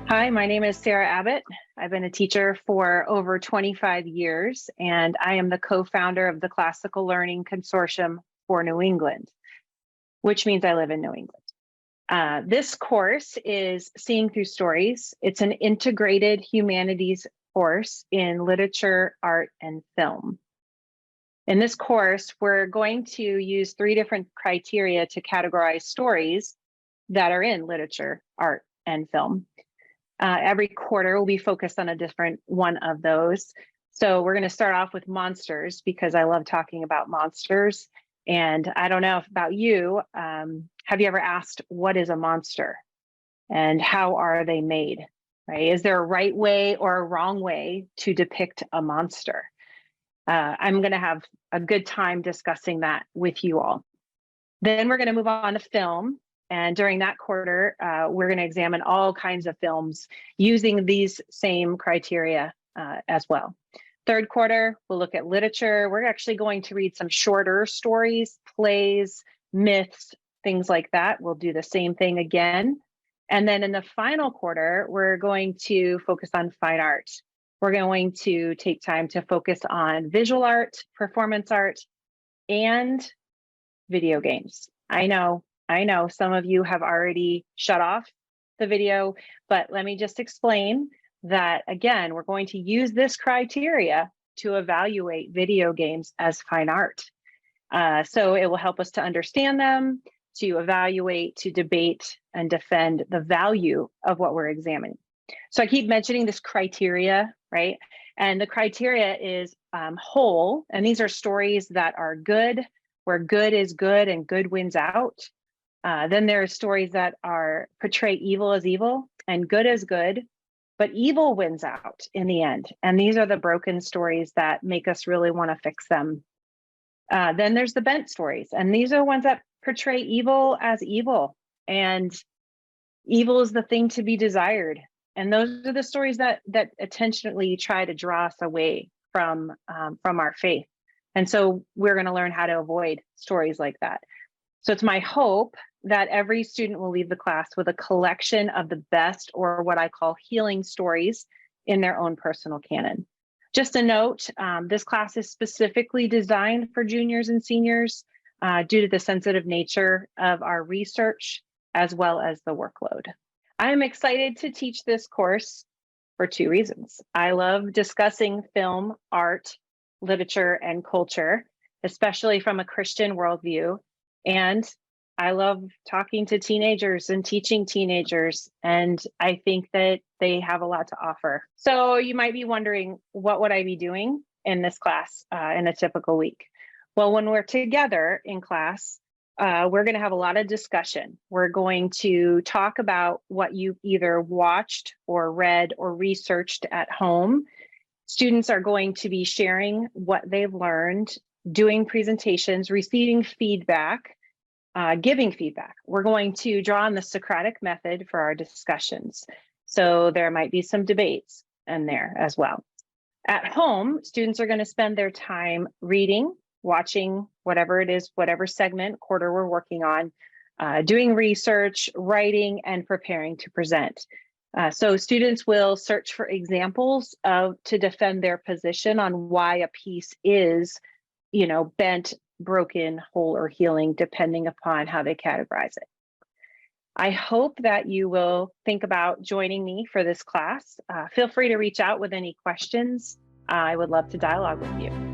Hi, my name is Sarah Abbott. I've been a teacher for over 25 years, and I am the co-founder of the Classical Learning Consortium for New England, which means I live in New England. This course is Seeing Through Stories. It's an integrated humanities course in literature, art, and film. In this course, we're going to use 3 different criteria to categorize stories that are in literature, art, and film. Every quarter will be focused on a different one of those. So we're going to start off with monsters because I love talking about monsters. And I don't know about you, have you ever asked what is a monster and how are they made, right? Is there a right way or a wrong way to depict a monster? I'm going to have a good time discussing that with you all. Then we're going to move on to film. And during that quarter, we're going to examine all kinds of films using these same criteria as well. Third quarter, we'll look at literature. We're actually going to read some shorter stories, plays, myths, things like that. We'll do the same thing again. And then in the final quarter, we're going to focus on fine art. We're going to take time to focus on visual art, performance art, and video games. I know some of you have already shut off the video, but let me just explain that again, we're going to use this criteria to evaluate video games as fine art. So it will help us to understand them, to evaluate, to debate, and defend the value of what we're examining. So I keep mentioning this criteria, right? And the criteria is whole, and these are stories that are good, where good is good and good wins out. Then there are stories that portray evil as evil and good as good, but evil wins out in the end. And these are the broken stories that make us really want to fix them. Then there's the bent stories, and these are ones that portray evil as evil, and evil is the thing to be desired. And those are the stories that intentionally try to draw us away from our faith. And so we're going to learn how to avoid stories like that. So it's my hope that every student will leave the class with a collection of the best, or what I call healing stories, in their own personal canon. Just a note, this class is specifically designed for juniors and seniors due to the sensitive nature of our research as well as the workload. I am excited to teach this course for 2 reasons. I love discussing film, art, literature, and culture, especially from a Christian worldview. And I love talking to teenagers and teaching teenagers, and I think that they have a lot to offer. So you might be wondering, what would I be doing in this class in a typical week? Well, when we're together in class, we're going to have a lot of discussion. We're going to talk about what you've either watched or read or researched at home. Students are going to be sharing what they've learned, doing presentations, receiving feedback, giving feedback. We're going to draw on the Socratic method for our discussions. So there might be some debates in there as well. At home, students are going to spend their time reading, watching whatever it is, whatever segment, quarter we're working on, doing research, writing, and preparing to present. So students will search for examples to defend their position on why a piece is, bent, broken, whole, or healing, depending upon how they categorize it. I hope that you will think about joining me for this class. Feel free to reach out with any questions. I would love to dialogue with you.